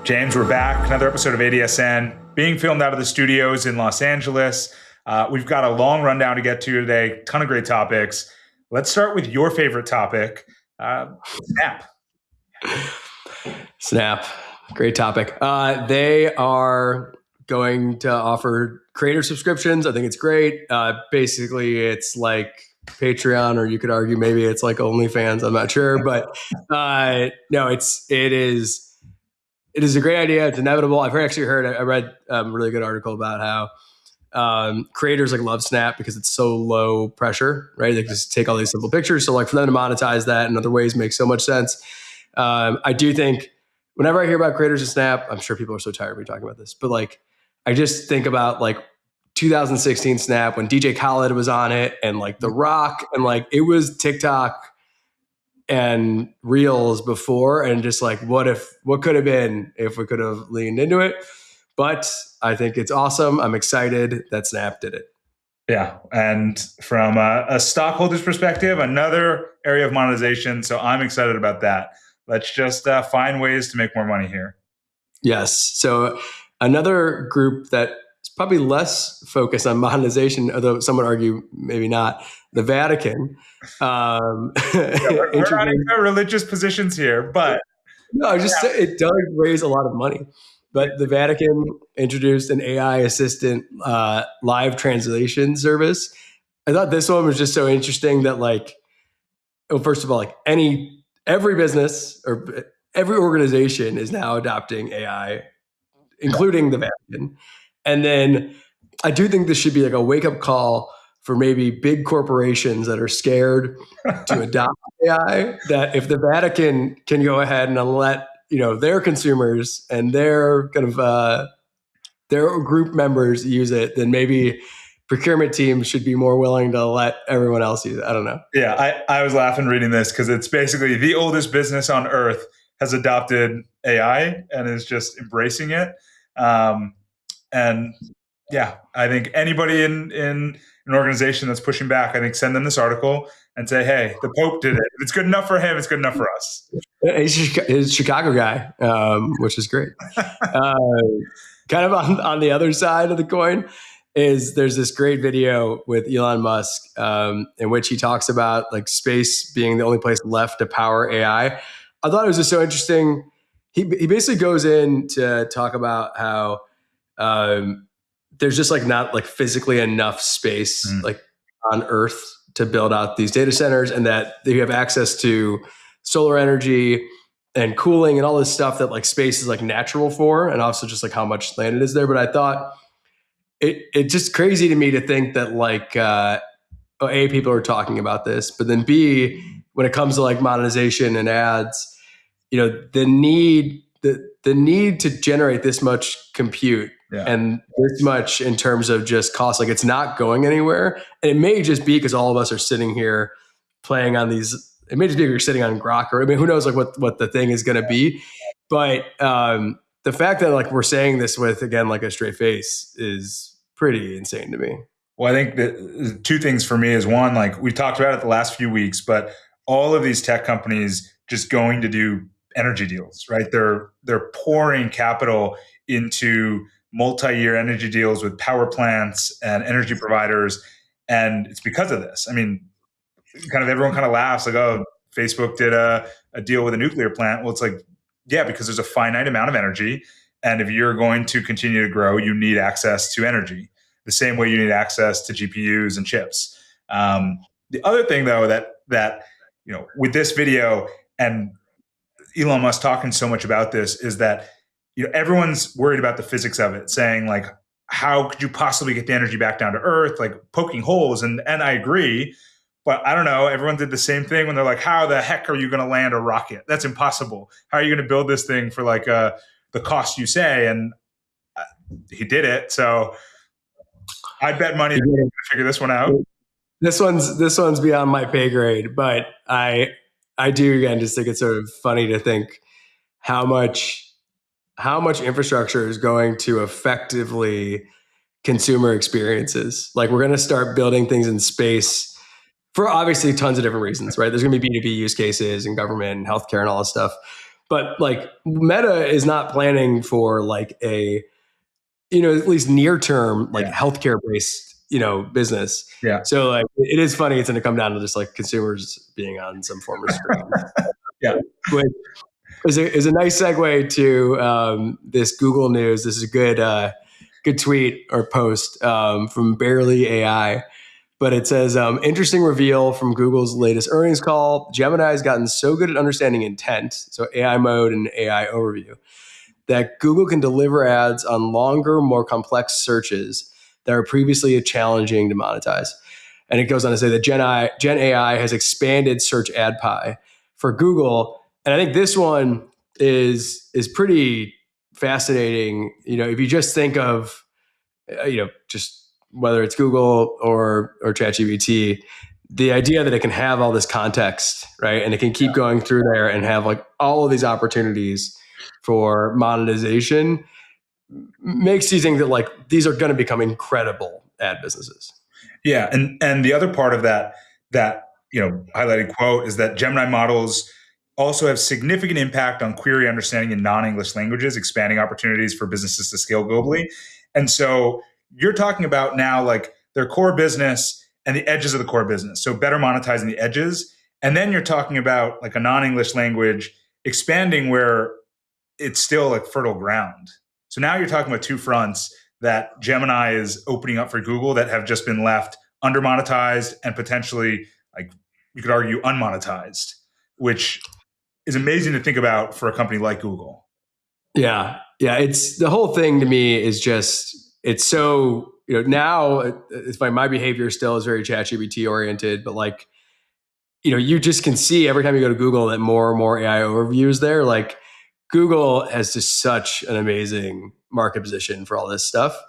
James, we're back. Another episode of ADSN being filmed out of the studios in Los Angeles. We've got a long rundown to get to today. Ton of great topics. Let's start with your favorite topic, Snap. Snap. Great topic. They are going to offer creator subscriptions. I think it's great. Basically, it's like Patreon, or you could argue maybe it's like OnlyFans. I'm not sure, but no, it is a great idea. It's inevitable. I read a really good article about how creators like love Snap because it's so low pressure, right? They just take all these simple pictures. So like for them to monetize that in other ways makes so much sense. I do think whenever I hear about creators of Snap, I'm sure people are so tired of me talking about this, but like, I just think about like 2016 Snap when DJ Khaled was on it and like The Rock, and like it was TikTok and Reels before, and just like what could have been if we could have leaned into it. But I think it's awesome. I'm excited that Snap did it. Yeah. And from a stockholder's perspective, another area of monetization. So I'm excited about that. Let's just find ways to make more money here. Yes. So another group that is probably less focused on monetization, although some would argue maybe not, the Vatican. We're not in religious positions here, but no, it does raise a lot of money. But the Vatican introduced an AI assistant live translation service. I thought this one was just so interesting that like, well, first of all, like every business or every organization is now adopting AI, including the Vatican. And then I do think this should be like a wake-up call for maybe big corporations that are scared to adopt AI, that if the Vatican can go ahead and let their consumers and their kind of their group members use it, then maybe procurement teams should be more willing to let everyone else use it. I don't know. Yeah, I was laughing reading this because it's basically the oldest business on earth has adopted AI and is just embracing it. And yeah, I think anybody in an organization that's pushing back, I think send them this article and say, hey, the Pope did it. If it's good enough for him, it's good enough for us. He's a Chicago guy, which is great. Kind of on the other side of the coin is there's this great video with Elon Musk in which he talks about like space being the only place left to power AI. I thought it was just so interesting. He basically goes in to talk about how there's just like not like physically enough space like on Earth to build out these data centers, and that you have access to solar energy and cooling and all this stuff that like space is like natural for, and also just like how much land it is there. But I thought it's just crazy to me to think that like A, people are talking about this, but then B, when it comes to like monetization and ads, the need to generate this much compute and this much in terms of just cost, like it's not going anywhere. And it may just be because all of us are sitting here playing on these. It may just be you're sitting on Grok, or I mean, who knows like what the thing is going to be. But the fact that like we're saying this with, again, like a straight face is pretty insane to me. Well, I think that two things for me is one, like we talked about it the last few weeks, but all of these tech companies just going to do energy deals, right? They're pouring capital into multi-year energy deals with power plants and energy providers. And it's because of this. I mean, everyone kind of laughs like, oh, Facebook did a deal with a nuclear plant. Well, it's like, yeah, because there's a finite amount of energy. And if you're going to continue to grow, you need access to energy the same way you need access to GPUs and chips. The other thing, though, that with this video and Elon Musk talking so much about this is that everyone's worried about the physics of it, saying like, how could you possibly get the energy back down to Earth, like poking holes? And I agree, but I don't know. Everyone did the same thing when they're like, how the heck are you going to land a rocket? That's impossible. How are you going to build this thing for like the cost you say? And he did it. So I bet money that he's going to figure this one out. This one's beyond my pay grade, but I do again just think it's sort of funny to think how much infrastructure is going to effectively consumer experiences. Like we're going to start building things in space for obviously tons of different reasons, right? There's going to be B2B use cases and government and healthcare and all this stuff. But like Meta is not planning for like a, at least near term, like healthcare based, business. Yeah. So like it is funny. It's going to come down to just like consumers being on some form of screen. Yeah. Which is a nice segue to this Google news. This is a good tweet or post from Barely AI. But it says, interesting reveal from Google's latest earnings call. Gemini has gotten so good at understanding intent, so AI mode and AI overview, that Google can deliver ads on longer, more complex searches that are previously challenging to monetize. And it goes on to say that Gen AI has expanded search ad pie for Google. And I think this one is pretty fascinating. If you just think of, just whether it's Google or ChatGPT, the idea that it can have all this context, right? And it can keep going through there and have like all of these opportunities for monetization makes you think that like these are going to become incredible ad businesses. Yeah. And the other part of that highlighted quote is that Gemini models also have significant impact on query understanding in non-English languages, expanding opportunities for businesses to scale globally. And so you're talking about now like their core business and the edges of the core business. So better monetizing the edges. And then you're talking about like a non-English language expanding where it's still like fertile ground. So now you're talking about two fronts that Gemini is opening up for Google that have just been left under monetized and potentially, like you could argue, unmonetized, which is amazing to think about for a company like Google. Yeah. Yeah. It's the whole thing to me is just, it's so, now it's like my behavior still is very ChatGPT oriented, but like, you just can see every time you go to Google that more and more AI overviews there. Like Google has just such an amazing market position for all this stuff.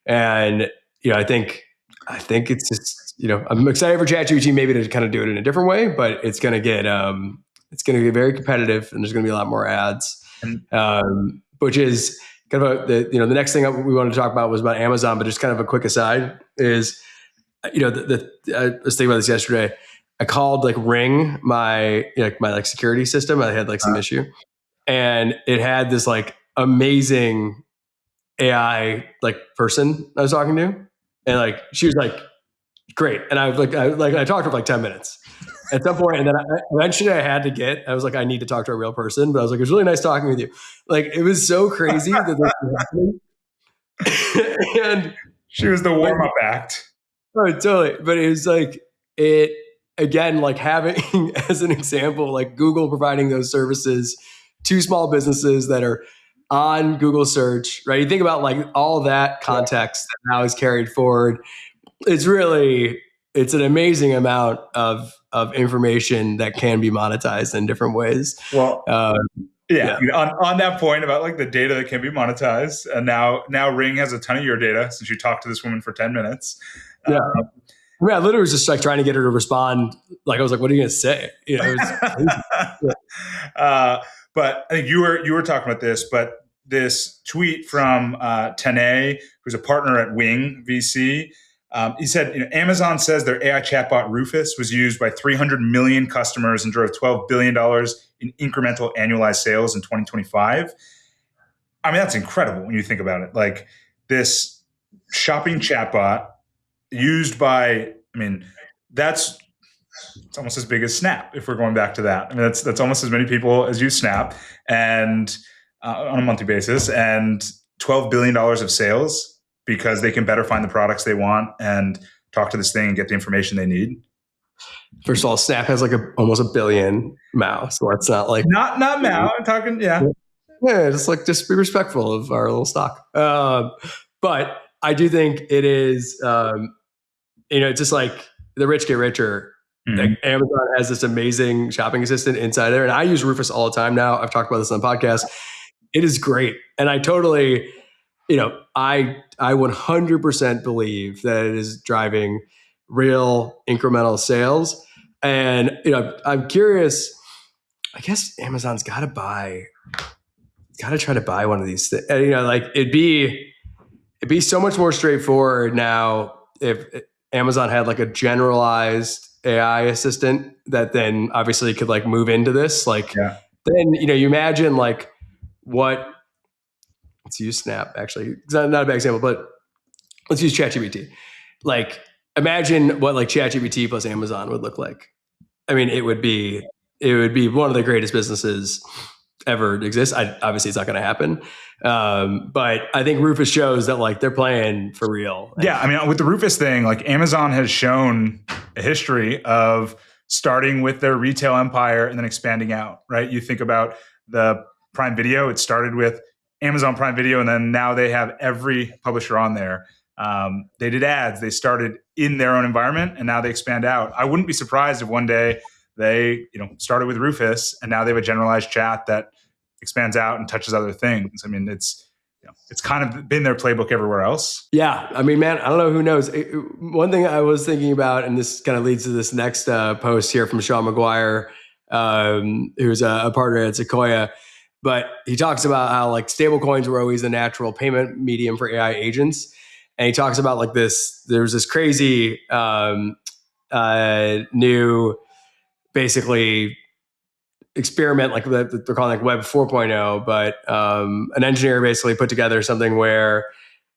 And, I think it's just, I'm excited for ChatGPT maybe to kind of do it in a different way, but it's going to get very competitive and there's going to be a lot more ads, which is kind of the next thing we wanted to talk about was about Amazon, but just kind of a quick aside is, I was thinking about this yesterday. I called like Ring, my security system. I had like some issue, and it had this like amazing AI like person I was talking to, and like she was like great, and I talked to her for like 10 minutes at some point, and then eventually I was like, I need to talk to a real person, but I was like, it was really nice talking with you. Like it was so crazy that this was happening. And she was the warm up act. Oh, totally. But it was like it again, like having as an example, like Google providing those services to small businesses that are on Google search, right? You think about like all that context that now is carried forward. It's an amazing amount of information that can be monetized in different ways. Well, yeah. On that point about like the data that can be monetized, and now Ring has a ton of your data since you talked to this woman for 10 minutes. Yeah. I mean, I literally was just like trying to get her to respond. Like I was like, "What are you going to say?" But I think you were talking about this, but this tweet from Tene, who's a partner at Wing VC, he said, Amazon says their AI chatbot Rufus was used by 300 million customers and drove $12 billion in incremental annualized sales in 2025. I mean, that's incredible when you think about it. Like this shopping chatbot used by, it's almost as big as Snap if we're going back to that. I mean, that's almost as many people as use Snap and on a monthly basis, and $12 billion of sales because they can better find the products they want and talk to this thing and get the information they need. First of all, Snap has like almost 1 billion MAU, so it's not like not MAU. I'm talking, yeah, just be respectful of our little stock. But I do think it is, it's just like the rich get richer. Mm-hmm. Like Amazon has this amazing shopping assistant inside there, and I use Rufus all the time now. I've talked about this on the podcast. It is great, and I totally, I 100% believe that it is driving real incremental sales. And I'm curious. I guess Amazon's got to try to buy one of these things. Like it'd be so much more straightforward now if Amazon had like a generalized AI assistant that then obviously could like move into this. Like then, you imagine like what, let's use Snap actually. It's not a bad example, but let's use ChatGPT. Like imagine what like ChatGPT plus Amazon would look like. I mean, it would be one of the greatest businesses ever exist. Obviously, it's not going to happen, but I think Rufus shows that like they're playing for real. Yeah, I mean, with the Rufus thing, like Amazon has shown a history of starting with their retail empire and then expanding out. Right? You think about the Prime Video; it started with Amazon Prime Video, and then now they have every publisher on there. They did ads. They started in their own environment, and now they expand out. I wouldn't be surprised if one day they, started with Rufus, and now they have a generalized chat that expands out and touches other things. I mean, it's kind of been their playbook everywhere else. Yeah, I mean, man, I don't know, who knows. One thing I was thinking about, and this kind of leads to this next post here from Sean McGuire, who's a partner at Sequoia. But he talks about how like stablecoins were always the natural payment medium for AI agents. And he talks about like there's this crazy new basically experiment, like they're calling like Web 4.0, but an engineer basically put together something where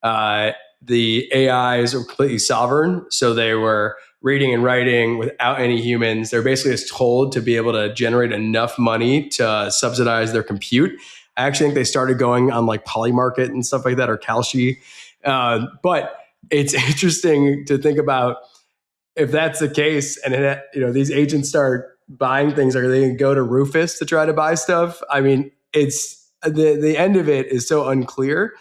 the AIs were completely sovereign. So they were reading and writing without any humans. They're basically just told to be able to generate enough money to subsidize their compute. I actually think they started going on like Polymarket and stuff like that, or Kalshi. But it's interesting to think about if that's the case, and these agents start buying things, are they going to go to Rufus to try to buy stuff? I mean, it's the end of it is so unclear.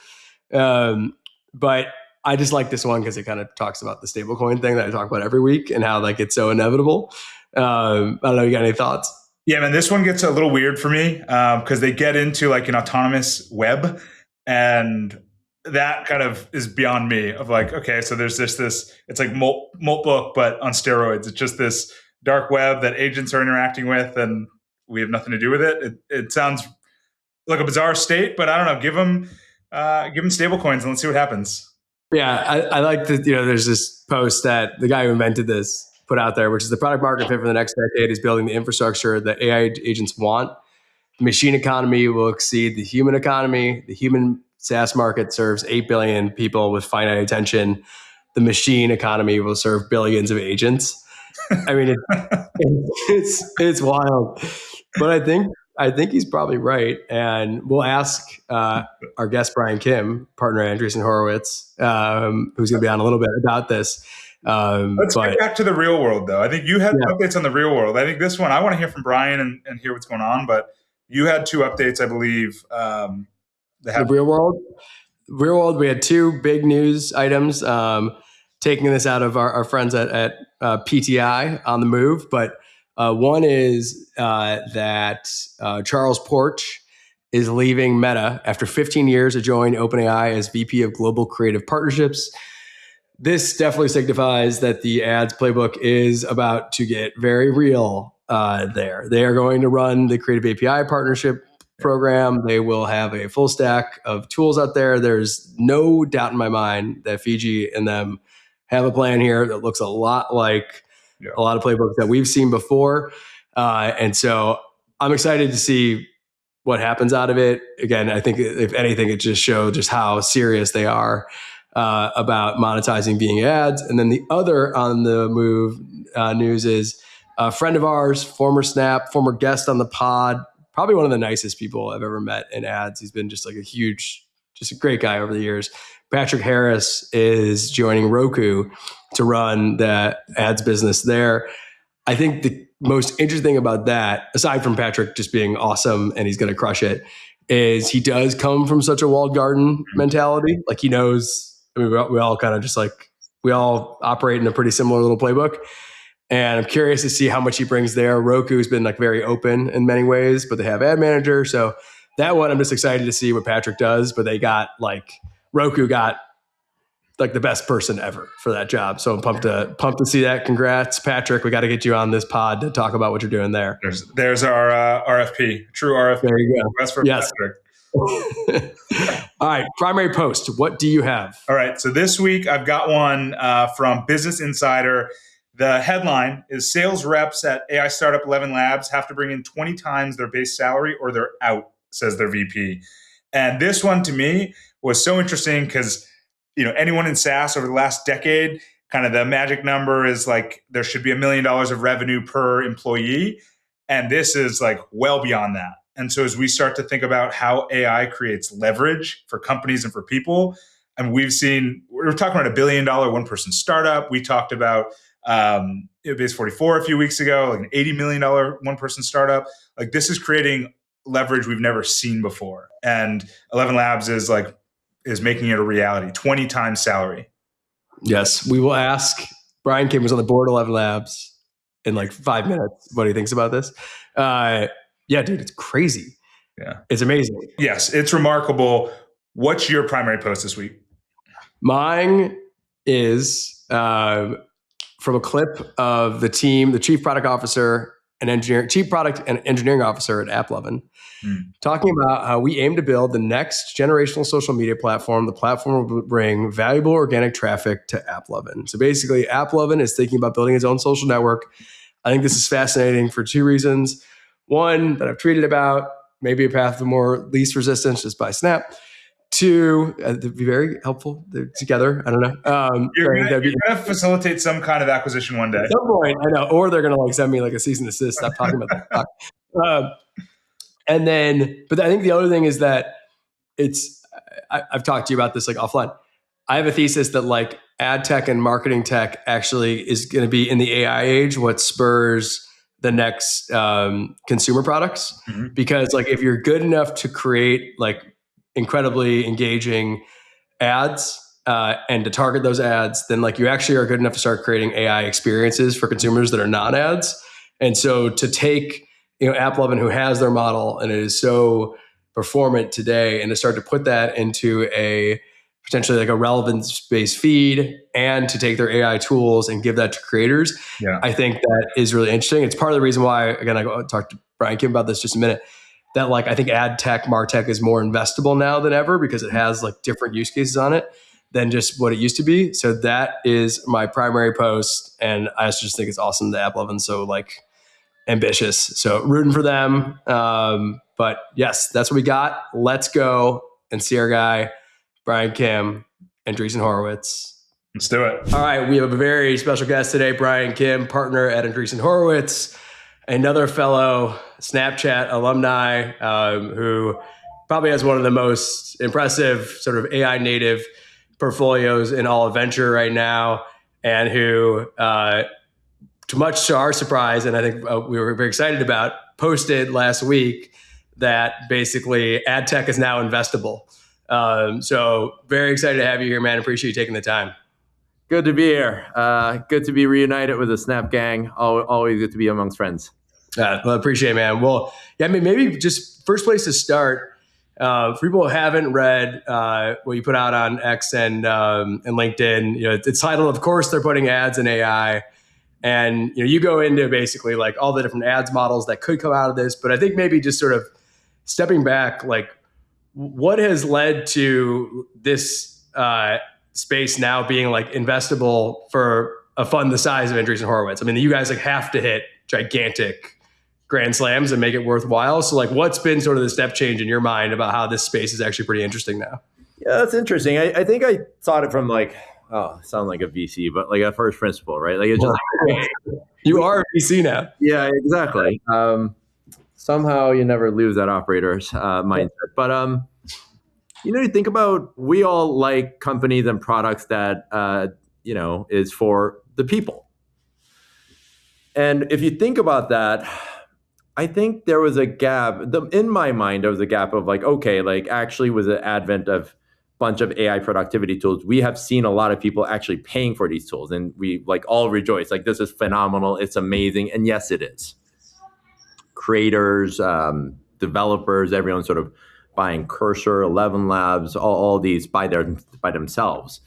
But I just like this one because it kind of talks about the stablecoin thing that I talk about every week and how like it's so inevitable. I don't know. You got any thoughts? Yeah, man, this one gets a little weird for me because they get into like an autonomous web, and that kind of is beyond me. Of like, okay, so there's this it's like Molt Book, but on steroids. It's just this dark web that agents are interacting with, and we have nothing to do with it. It sounds like a bizarre state, but I don't know. Give them stable coins and let's see what happens. Yeah, I like that. There's this post that the guy who invented this put out there, which is the product market fit for the next decade is building the infrastructure that AI agents want. The machine economy will exceed the human economy. The human SaaS market serves 8 billion people with finite attention. The machine economy will serve billions of agents. I mean, it's wild, but I think he's probably right. And we'll ask our guest, Bryan Kim, partner at Andreessen Horowitz, who's going to be on a little bit about this. Let's get back to the real world, though. I think you had updates on the real world. I think this one, I want to hear from Bryan and hear what's going on. But you had 2 updates, I believe. The real world? Real world, we had 2 big news items. Taking this out of our friends at PTI on the move. But one is that Charles Porch is leaving Meta after 15 years to join OpenAI as VP of Global Creative Partnerships. This definitely signifies that the ads playbook is about to get very real there. They are going to run the Creative API partnership program. They will have a full stack of tools out there. There's no doubt in my mind that Fiji and them have a plan here that looks a lot like a lot of playbooks that we've seen before. And so I'm excited to see what happens out of it. Again, I think if anything, it just showed just how serious they are about monetizing being ads. And then the other on the move news is a friend of ours, former Snap, former guest on the pod, probably one of the nicest people I've ever met in ads. He's been just like just a great guy over the years. Patrick Harris is joining Roku to run the ads business there. I think the most interesting thing about that, aside from Patrick just being awesome and he's going to crush it, is he does come from such a walled garden mentality. Like he knows, I mean, we all kind of just like, we all operate in a pretty similar little playbook. And I'm curious to see how much he brings there. Roku's been like very open in many ways, but they have ad manager. So that one, I'm just excited to see what Patrick does. But Roku got like the best person ever for that job. So I'm pumped to see that. Congrats, Patrick. We got to get you on this pod to talk about what you're doing there. There's our RFP, true RFP. There you go. That's for yes. Patrick. All right, primary post. What do you have? All right. So this week I've got one from Business Insider. The headline is sales reps at AI startup 11 Labs have to bring in 20 times their base salary or they're out, says their VP. And this one to me was so interesting because anyone in SaaS over the last decade, kind of the magic number is like there should be $1 million of revenue per employee. And this is like well beyond that. And so as we start to think about how AI creates leverage for companies and for people, and we're talking about $1 billion one-person startup. We talked about Base 44 a few weeks ago, like an $80 million one-person startup. Like this is creating leverage we've never seen before. And 11 Labs is making it a reality, 20 times salary. Yes, we will ask. Bryan Kim was on the board of 11 Labs in like 5 minutes. What he thinks about this. Yeah, dude, it's crazy. Yeah. It's amazing. Yes, it's remarkable. What's your primary post this week? Mine is from a clip of the team, the chief product and engineering officer at AppLovin, talking about how we aim to build the next generational social media platform. The platform will bring valuable organic traffic to AppLovin. So basically, AppLovin is thinking about building its own social network. I think this is fascinating for two reasons. One, that I've tweeted about, maybe a path to more least resistance just by Snap. Two, it'd be very helpful together. I don't know. You're going to facilitate some kind of acquisition one day. At some point, I know. Or they're going to like send me like a cease and desist. Stop talking about that. And then, but I think the other thing is that I've talked to you about this like offline. I have a thesis that like ad tech and marketing tech actually is going to be in the AI age what spurs the next consumer products. Mm-hmm. Because like if you're good enough to create like incredibly engaging ads and to target those ads, then like you actually are good enough to start creating AI experiences for consumers that are not ads. And so to take AppLovin, who has their model and it is so performant today, and to start to put that into a potentially like a relevance-based feed and to take their AI tools and give that to creators, I think that is really interesting. It's part of the reason why, again, I talked to Bryan Kim about this just a minute, that like I think ad tech, martech is more investable now than ever because it has like different use cases on it than just what it used to be. So that is my primary post, and I just think it's awesome that AppLovin's so like ambitious. So rooting for them. But yes, that's what we got. Let's go and see our guy, Bryan Kim, Andreessen Horowitz. Let's do it. All right. We have a very special guest today, Bryan Kim, partner at Andreessen Horowitz, another fellow Snapchat alumni who probably has one of the most impressive sort of AI native portfolios in all of venture right now, and who, much to our surprise, and I think we were very excited about, posted last week that basically ad tech is now investable. So very excited to have you here, man. Appreciate you taking the time. Good to be here. Good to be reunited with the Snap gang. Always good to be amongst friends. Well, appreciate it, man. Well, yeah, I mean, maybe just first place to start, for people who haven't read what you put out on X and LinkedIn, it's titled, of course, they're putting ads in AI. And you go into basically like all the different ads models that could come out of this. But I think maybe just sort of stepping back, like what has led to this space now being like investable for a fund the size of Andreessen Horowitz? I mean, you guys like have to hit gigantic grand slams and make it worthwhile. So like what's been sort of the step change in your mind about how this space is actually pretty interesting now? Yeah, that's interesting. I think I thought it from like, sound like a VC, but like a first principle, right? Like it's just like, okay. You are a VC now. Yeah, exactly. Somehow you never lose that operator's mindset. But you think about, we all like companies and products that is for the people. And if you think about that, I think there was a gap. In my mind, there was a gap of like, okay, like actually with the advent of bunch of AI productivity tools, we have seen a lot of people actually paying for these tools, and we like all rejoice. Like, this is phenomenal. It's amazing. And yes, it is. Creators, developers, everyone sort of buying Cursor, 11 Labs, all these by themselves.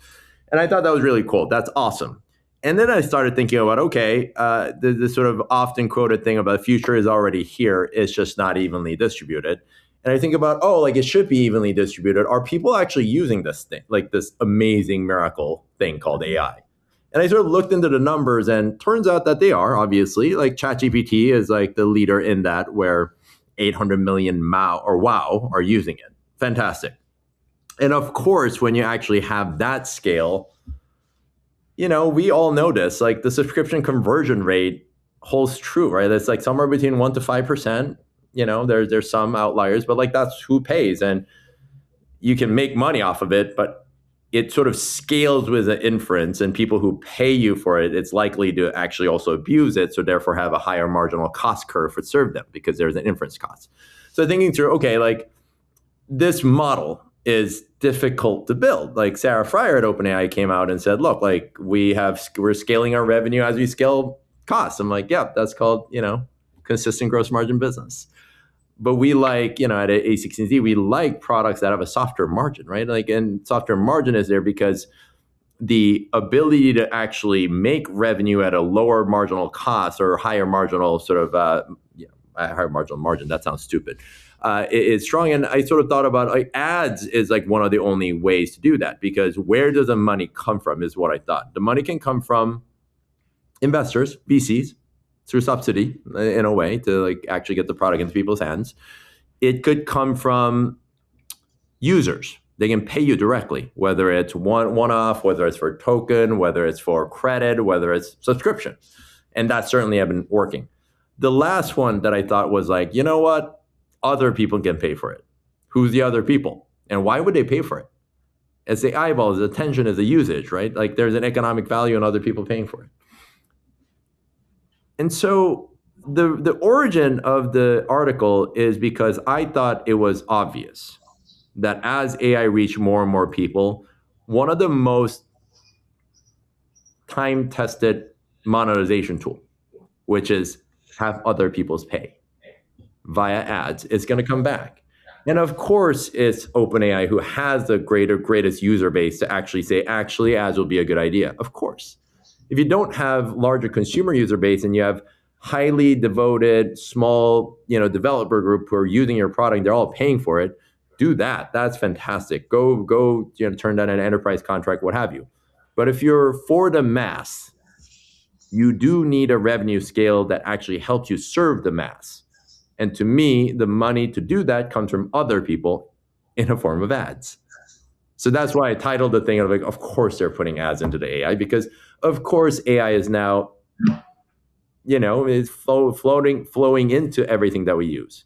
And I thought that was really cool. That's awesome. And then I started thinking about, okay, the sort of often quoted thing about the future is already here. It's just not evenly distributed. And I think about, like it should be evenly distributed. Are people actually using this thing, like this amazing miracle thing called AI? And I sort of looked into the numbers, and turns out that they are, obviously. Like ChatGPT is like the leader in that, where 800 million wow are using it. Fantastic. And of course, when you actually have that scale, we all know this, like the subscription conversion rate holds true, right? It's like somewhere between 1% to 5%. There's some outliers, but like that's who pays. And you can make money off of it, but it sort of scales with the inference, and people who pay you for it, it's likely to actually also abuse it. So therefore have a higher marginal cost curve for serve them, because there's an inference cost. So thinking through, okay, like this model is difficult to build. Like Sarah Fryer at OpenAI came out and said, look, like we're scaling our revenue as we scale costs. I'm like, yeah, that's called, consistent gross margin business. But we like, at a16z, we like products that have a softer margin, right? Like, and softer margin is there because the ability to actually make revenue at a lower marginal cost or higher marginal sort of, higher marginal margin, that sounds stupid, is strong. And I sort of thought about like ads is like one of the only ways to do that, because where does the money come from is what I thought. The money can come from investors, VCs, through subsidy in a way to like actually get the product into people's hands. It could come from users. They can pay you directly, whether it's one-off, whether it's for token, whether it's for credit, whether it's subscription. And that certainly have been working. The last one that I thought was like, you know what? Other people can pay for it. Who's the other people? And why would they pay for it? It's the eyeballs, the attention is the usage, right? Like there's an economic value in other people paying for it. And so the origin of the article is because I thought it was obvious that as AI reached more and more people, one of the most time-tested monetization tool, which is have other people's pay via ads, is going to come back. And of course, it's OpenAI who has the greatest user base to actually say, actually, ads will be a good idea. Of course. If you don't have larger consumer user base and you have highly devoted, small, developer group who are using your product, they're all paying for it, do that. That's fantastic. Go, turn down an enterprise contract, what have you. But if you're for the mass, you do need a revenue scale that actually helps you serve the mass. And to me, the money to do that comes from other people in a form of ads. So that's why I titled the thing of course they're putting ads into the AI, because of course AI is now, is flowing into everything that we use.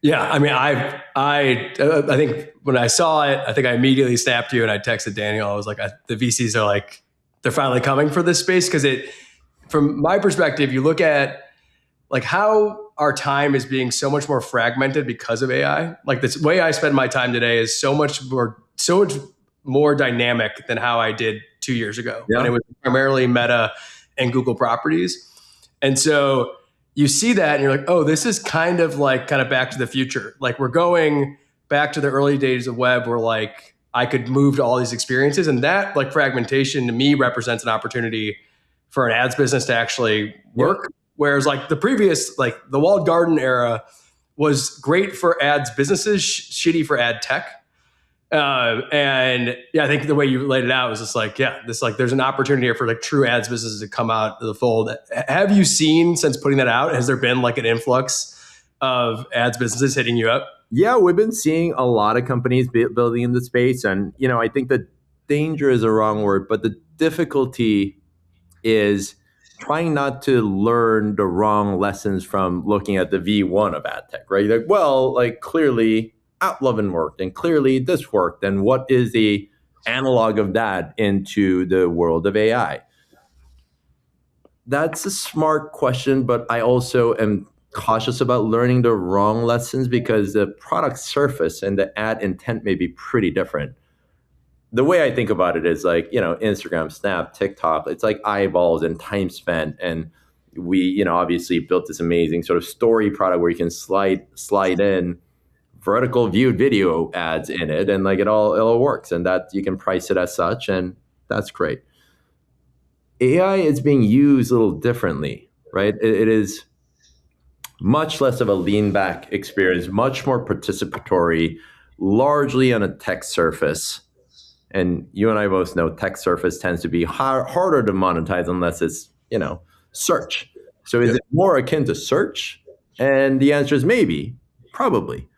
Yeah, I mean, I think when I saw it, I think I immediately snapped you and I texted Daniel. I was like, the VCs are like, they're finally coming for this space, because from my perspective, you look at like how our time is being so much more fragmented because of AI. Like the way I spend my time today is so much more dynamic than how I did 2 years ago. Yeah. And it was primarily Meta and Google properties. And so you see that and you're like, oh, this is kind of back to the future. Like we're going back to the early days of web where like I could move to all these experiences, and that like fragmentation to me represents an opportunity for an ads business to actually work. Yeah. Whereas like the previous, like the walled garden era was great for ads businesses, shitty for ad tech. And yeah, I think the way you laid it out was just like, yeah, there's an opportunity here for like true ads businesses to come out of the fold. Have you seen, since putting that out, has there been like an influx of ads businesses hitting you up? Yeah, we've been seeing a lot of companies building in the space. And, I think the danger is a wrong word, but the difficulty is trying not to learn the wrong lessons from looking at the V1 of ad tech, right? Like, well, like clearly Outlovin worked and clearly this worked. And what is the analog of that into the world of AI? That's a smart question, but I also am cautious about learning the wrong lessons because the product surface and the ad intent may be pretty different. The way I think about it is like, Instagram, Snap, TikTok, it's like eyeballs and time spent. And we, obviously built this amazing sort of story product where you can slide in vertical viewed video ads in it, and like it all works, and that you can price it as such, and that's great. AI is being used a little differently, right? It is much less of a lean back experience, much more participatory, largely on a tech surface. And you and I both know tech surface tends to be harder to monetize unless it's, search. So is it more akin to search? And the answer is maybe, probably.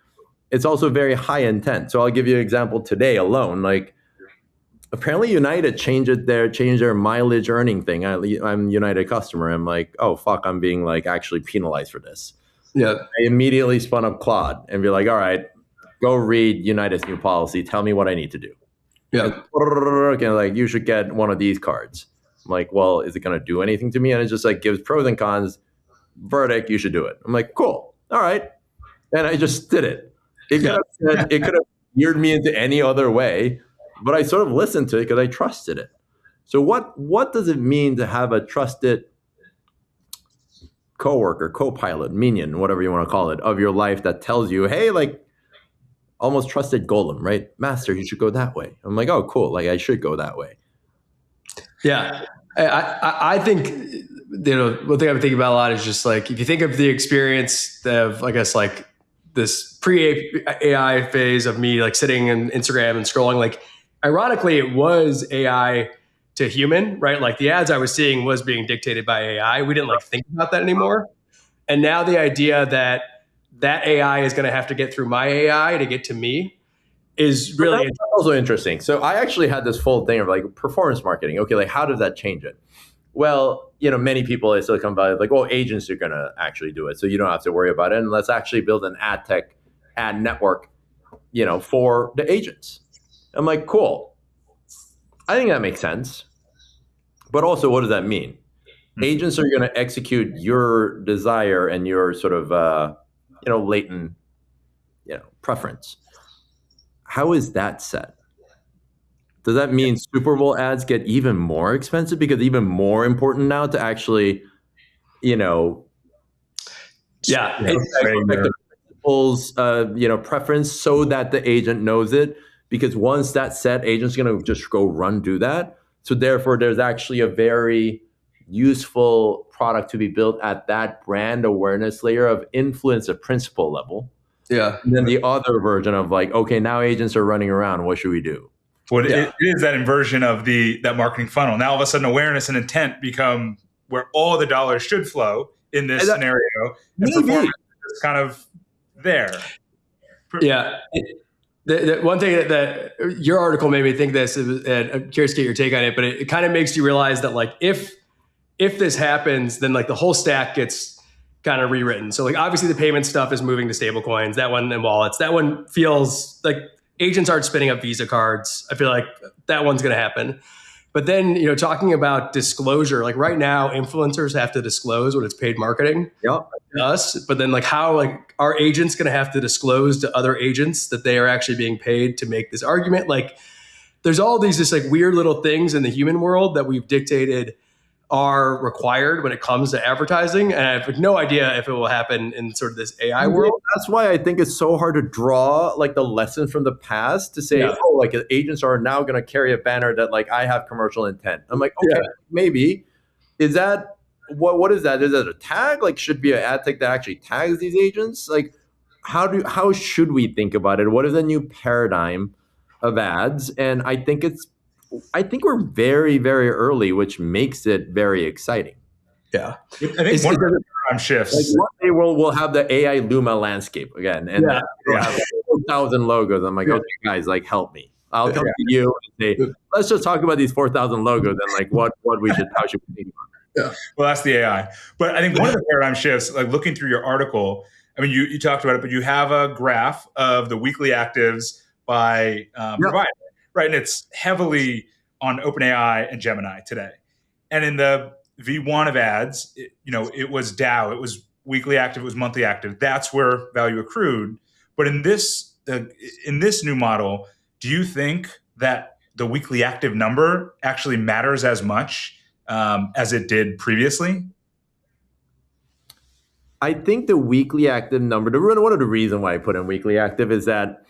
It's also very high intent. So I'll give you an example today alone. Like, apparently United changed their mileage earning thing. I'm United customer. I'm like, oh fuck, I'm being like actually penalized for this. Yeah. I immediately spun up Claude and be like, all right, go read United's new policy. Tell me what I need to do. Yeah. And like, you should get one of these cards. I'm like, well, is it going to do anything to me? And it just like gives pros and cons. Verdict, you should do it. I'm like, cool. All right. And I just did it. It could have geared me into any other way, but I sort of listened to it because I trusted it. So what does it mean to have a trusted coworker, co-pilot, minion, whatever you want to call it, of your life that tells you, hey, like, almost trusted golem, right? Master, you should go that way. I'm like, oh, cool. Like, I should go that way. Yeah. I think, one thing I'm thinking about a lot is just like, if you think of the experience of, I guess, like this pre-AI phase of me like sitting in Instagram and scrolling, like, ironically, it was AI to human, right? Like the ads I was seeing was being dictated by AI. We didn't like think about that anymore. And now the idea that AI is going to have to get through my AI to get to me is really that's also interesting. So I actually had this full thing of like performance marketing. Okay, like how does that change it? Well, many people in Silicon Valley are like, well, agents are going to actually do it, so you don't have to worry about it. And let's actually build an adtech ad network, for the agents. I'm like, cool. I think that makes sense. But also, what does that mean? Agents are going to execute your desire and your sort of, latent, preference. How is that set? Does that mean Super Bowl ads get even more expensive because even more important now to actually, the principal's, preference so that the agent knows it? Because once that's set, agent's going to just go do that. So therefore, there's actually a very useful product to be built at that brand awareness layer of influence at principal level. Yeah. And then the other version of like, okay, now agents are running around. What should we do? Well, it is that inversion of that marketing funnel. Now all of a sudden, awareness and intent become where all the dollars should flow in this scenario. And performance is kind of there. Yeah. The one thing that your article made me think this, and I'm curious to get your take on it, but it kind of makes you realize that like if this happens, then like the whole stack gets kind of rewritten. So like obviously the payment stuff is moving to stable coins, that one and wallets. That one feels like agents aren't spinning up Visa cards. I feel like that one's going to happen. But then, talking about disclosure, like right now, influencers have to disclose when it's paid marketing to us. But then like how like are agents going to have to disclose to other agents that they are actually being paid to make this argument? Like there's all these just like weird little things in the human world that we've dictated are required when it comes to advertising. And I have no idea if it will happen in sort of this AI world. That's why I think it's so hard to draw like the lesson from the past to say, oh, like agents are now going to carry a banner that like I have commercial intent. I'm like, okay, maybe. Is that, what is that? Is that a tag? Like should be an ad tech that actually tags these agents? Like how should we think about it? What is the new paradigm of ads? And I think we're very, very early, which makes it very exciting. Yeah. I think one of the paradigm shifts. Like one day we'll have the AI Luma landscape again. And we'll have 4,000 logos. I'm like, okay, guys, like help me. I'll come to you and say, let's just talk about these 4,000 logos and like how should we think about it? Yeah. Well, that's the AI. But I think one of the paradigm shifts, like looking through your article, I mean, you talked about it, but you have a graph of the weekly actives by provider. Right, and it's heavily on OpenAI and Gemini today. And in the V1 of ads, it was DAO, it was weekly active, it was monthly active. That's where value accrued. But in this new model, do you think that the weekly active number actually matters as much as it did previously? I think the weekly active number, one of the reasons why I put in weekly active is that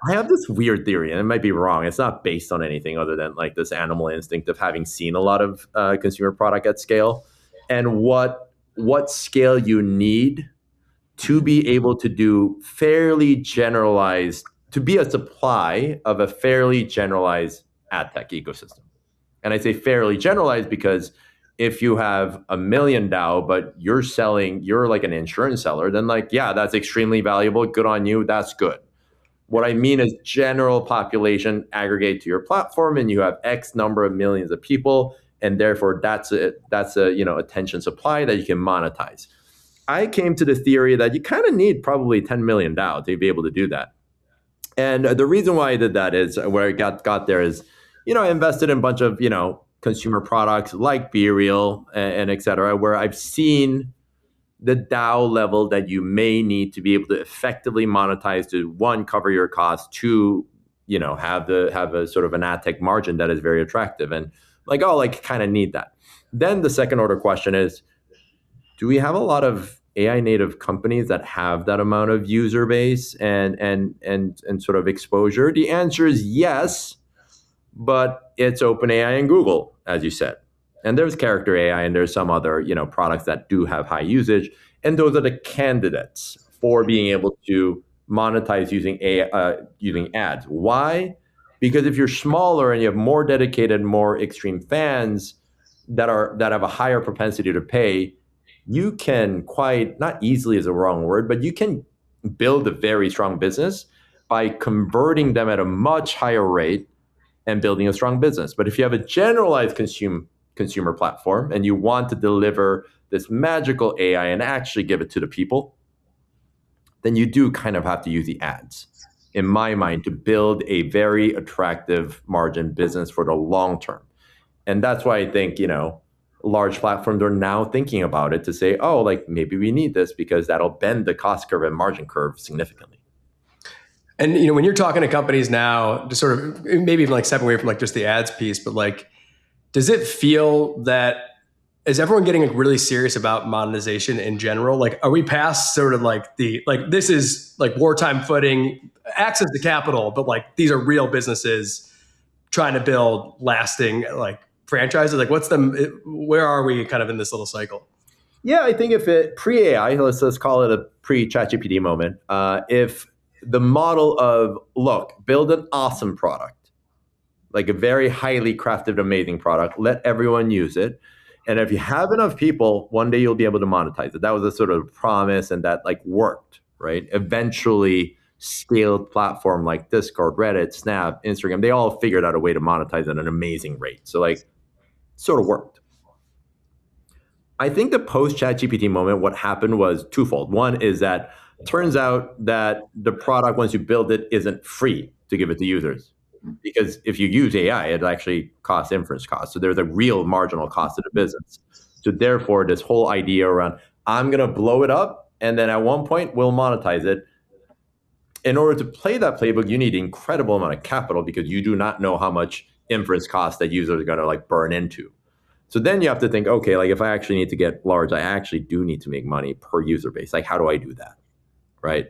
I have this weird theory, and it might be wrong. It's not based on anything other than like this animal instinct of having seen a lot of consumer product at scale, and what scale you need to be able to do fairly generalized, to be a supply of a fairly generalized ad tech ecosystem. And I say fairly generalized because if you have 1 million DAO, but you're like an insurance seller, then like, yeah, that's extremely valuable. Good on you. That's good. What I mean is general population aggregate to your platform and you have X number of millions of people. And therefore that's a attention supply that you can monetize. I came to the theory that you kind of need probably 10 million DAO to be able to do that. And the reason why I did that is where I got there is, I invested in a bunch of, consumer products like BeReal and et cetera, where I've seen the DAO level that you may need to be able to effectively monetize to, one, cover your costs, two, have a sort of an ad tech margin that is very attractive. And kind of need that. Then the second order question is, do we have a lot of AI native companies that have that amount of user base and sort of exposure? The answer is yes, but it's OpenAI and Google, as you said. And there's Character AI and there's some other, products that do have high usage. And those are the candidates for being able to monetize using using ads. Why? Because if you're smaller and you have more dedicated, more extreme fans that have a higher propensity to pay, you can not easily is a wrong word, but you can build a very strong business by converting them at a much higher rate and building a strong business. But if you have a generalized consumer platform and you want to deliver this magical AI and actually give it to the people, then you do kind of have to use the ads, in my mind, to build a very attractive margin business for the long term. And that's why I think, large platforms are now thinking about it to say, oh, like maybe we need this because that'll bend the cost curve and margin curve significantly. And when you're talking to companies now, to sort of maybe even like stepping away from like just the ads piece, but like, does it feel that is everyone getting like really serious about monetization in general? Like, are we past sort of like this is like wartime footing, access to capital, but like these are real businesses trying to build lasting like franchises? Like, where are we kind of in this little cycle? Yeah, I think if it pre-AI, let's call it a pre-ChatGPT moment. If the model of, look, build an awesome product, like a very highly crafted, amazing product, let everyone use it. And if you have enough people, one day you'll be able to monetize it. That was a sort of promise and that like worked, right? Eventually scaled platform like Discord, Reddit, Snap, Instagram, they all figured out a way to monetize at an amazing rate. So like sort of worked. I think the post ChatGPT moment, what happened was twofold. One is that turns out that the product, once you build it, isn't free to give it to users. Because if you use AI, it actually costs inference costs. So there's a real marginal cost to the business. So therefore, this whole idea around, I'm going to blow it up, and then at one point, we'll monetize it. In order to play that playbook, you need an incredible amount of capital because you do not know how much inference costs that users are going to like burn into. So then you have to think, okay, like if I actually need to get large, I actually do need to make money per user base. Like, how do I do that? Right?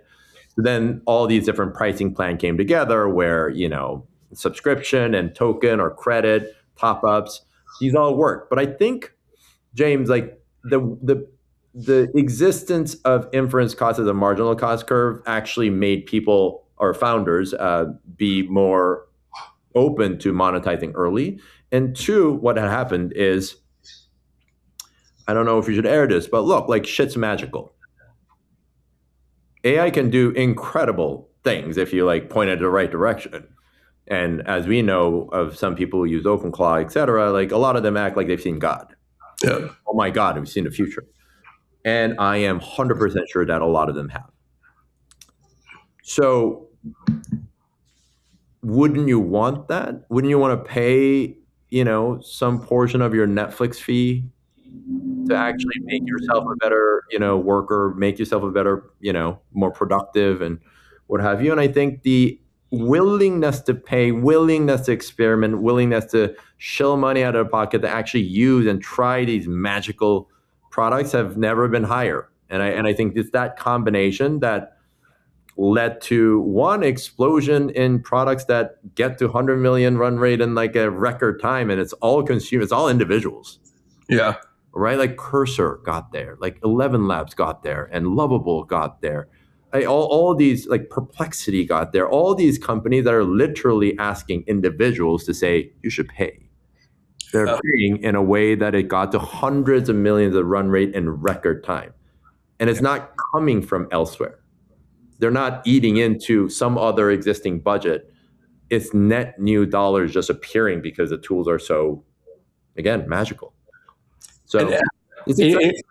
So then all these different pricing plan came together where, subscription and token or credit, top-ups, these all work. But I think, James, like the existence of inference costs as a marginal cost curve actually made people or founders be more open to monetizing early. And two, what had happened is, I don't know if you should air this, but look, like shit's magical. AI can do incredible things if you like point it in the right direction. And as we know of some people who use OpenClaw, et cetera, like a lot of them act like they've seen God. Yeah. Oh my God, we've seen the future. And I am 100% sure that a lot of them have. So wouldn't you want that? Wouldn't you want to pay, some portion of your Netflix fee to actually make yourself a better, worker, make yourself a better, more productive and what have you? And I think the willingness to pay, willingness to experiment, willingness to shill money out of pocket to actually use and try these magical products have never been higher. And I think it's that combination that led to one explosion in products that get to 100 million run rate in like a record time. And it's all consumers, it's all individuals. Yeah. Right? Like Cursor got there, like 11 Labs got there, and Lovable got there. All these, like Perplexity got there, all these companies that are literally asking individuals to say, you should pay. They're paying in a way that it got to hundreds of millions of run rate in record time. And it's not coming from elsewhere. They're not eating into some other existing budget. It's net new dollars just appearing because the tools are so, again, magical. So it's exciting.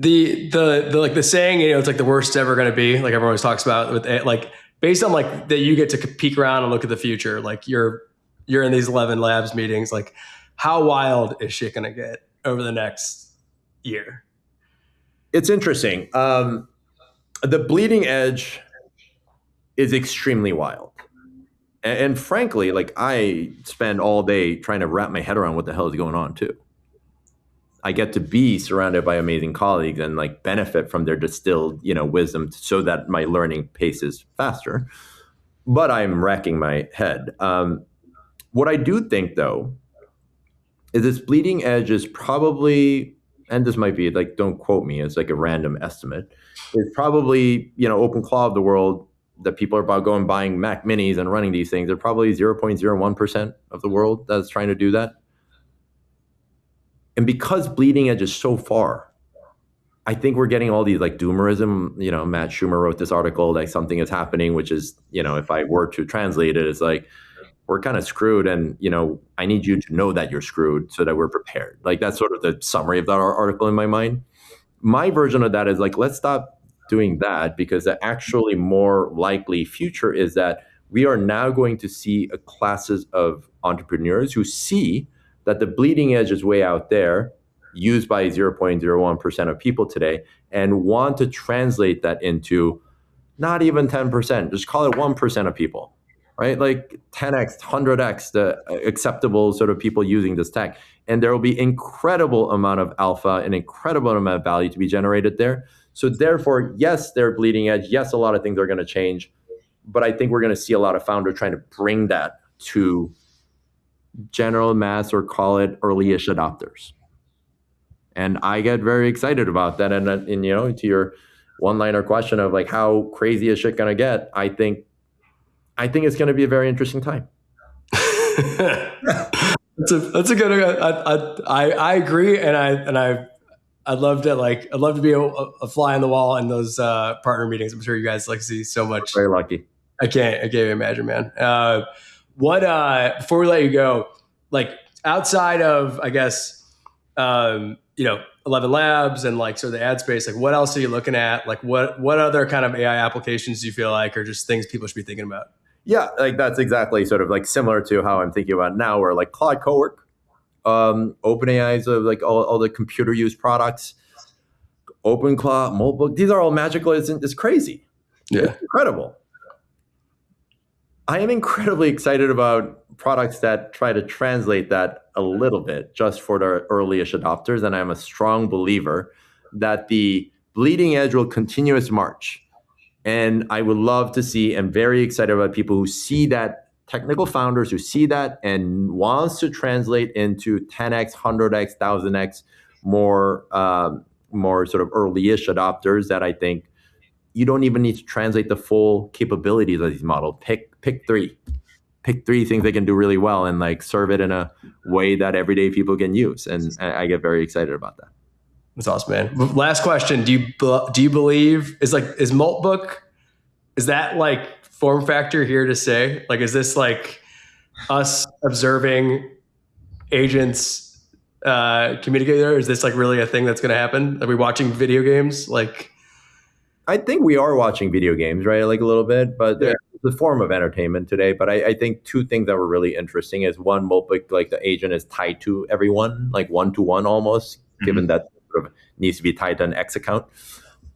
The like the saying, it's like the worst it's ever going to be, like everyone always talks about, with like based on like that you get to peek around and look at the future. Like you're in these 11 labs meetings. Like how wild is shit going to get over the next year? It's interesting. The bleeding edge is extremely wild. And frankly, like I spend all day trying to wrap my head around what the hell is going on too. I get to be surrounded by amazing colleagues and like benefit from their distilled, wisdom so that my learning pace is faster. But I'm racking my head. What I do think though, is this bleeding edge is probably, and this might be like, don't quote me, it's like a random estimate, is probably, OpenClaw of the world that people are about going buying Mac minis and running these things. They're probably 0.01% of the world that's trying to do that. And because bleeding edge is so far, I think we're getting all these like doomerism. Matt Schumer wrote this article like something is happening, which is, if I were to translate it, it's like, we're kind of screwed. And, I need you to know that you're screwed so that we're prepared. Like that's sort of the summary of that article in my mind. My version of that is like, let's stop doing that, because the actually more likely future is that we are now going to see a classes of entrepreneurs who see that the bleeding edge is way out there, used by 0.01% of people today, and want to translate that into not even 10%, just call it 1% of people, right? Like 10x, 100x, the acceptable sort of people using this tech. And there will be incredible amount of alpha and incredible amount of value to be generated there. So therefore, yes, they're bleeding edge. Yes, a lot of things are going to change. But I think we're going to see a lot of founders trying to bring that to general mass, or call it early-ish adopters. And I get very excited about that. And to your one-liner question of like, how crazy is shit going to get? I think it's going to be a very interesting time. That's a good. I agree, and I'd love to be a fly on the wall in those partner meetings. I'm sure you guys like see so much. Very lucky. I can't even imagine, man. Before we let you go, like outside of, I guess, 11 labs and like sort of the ad space, like what else are you looking at? Like what other kind of AI applications do you feel like are just things people should be thinking about? Yeah, like that's exactly sort of like similar to how I'm thinking about now, where like Claude Cowork, OpenAI's like all the computer use products, OpenClaw, Molebook, these are all magical. It's crazy. Yeah. It's incredible. I am incredibly excited about products that try to translate that a little bit just for the early-ish adopters. And I'm a strong believer that the bleeding edge will continue its march. And I would love to see, and very excited about people who see that, technical founders who see that and wants to translate into 10x, 100x, 1000x more sort of early-ish adopters that I think you don't even need to translate the full capabilities of these models. Pick three things they can do really well and like serve it in a way that everyday people can use. And I get very excited about that. That's awesome, man. Last question. Do you believe is Moltbook, is that like form factor here to say? Like, is this like us observing agents communicate there? Is this like really a thing that's going to happen? Are we watching video games? Like, I think we are watching video games, right? Like a little bit, but it's a form of entertainment today. But I think two things that were really interesting is one, Moltbook, like the agent is tied to everyone, like one-to-one almost, given that sort of needs to be tied to an X account.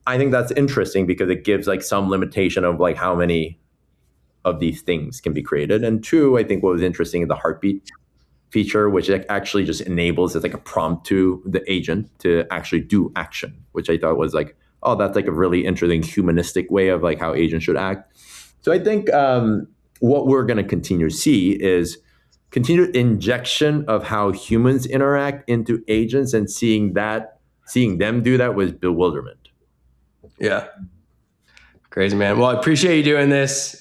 I think that's interesting because it gives like some limitation of like how many of these things can be created. And two, I think what was interesting is the heartbeat feature, which actually just enables as like a prompt to the agent to actually do action, which I thought was like, oh, that's like a really interesting humanistic way of like how agents should act. So I think what we're going to continue to see is continued injection of how humans interact into agents, and seeing them do that was bewilderment. Yeah. Crazy, man. Well, I appreciate you doing this.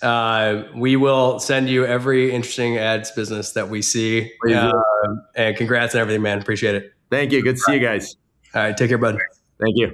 We will send you every interesting ads business that we see. And congrats on everything, man. Appreciate it. Thank you. Good to see you guys. All right. Take care, bud. Thank you.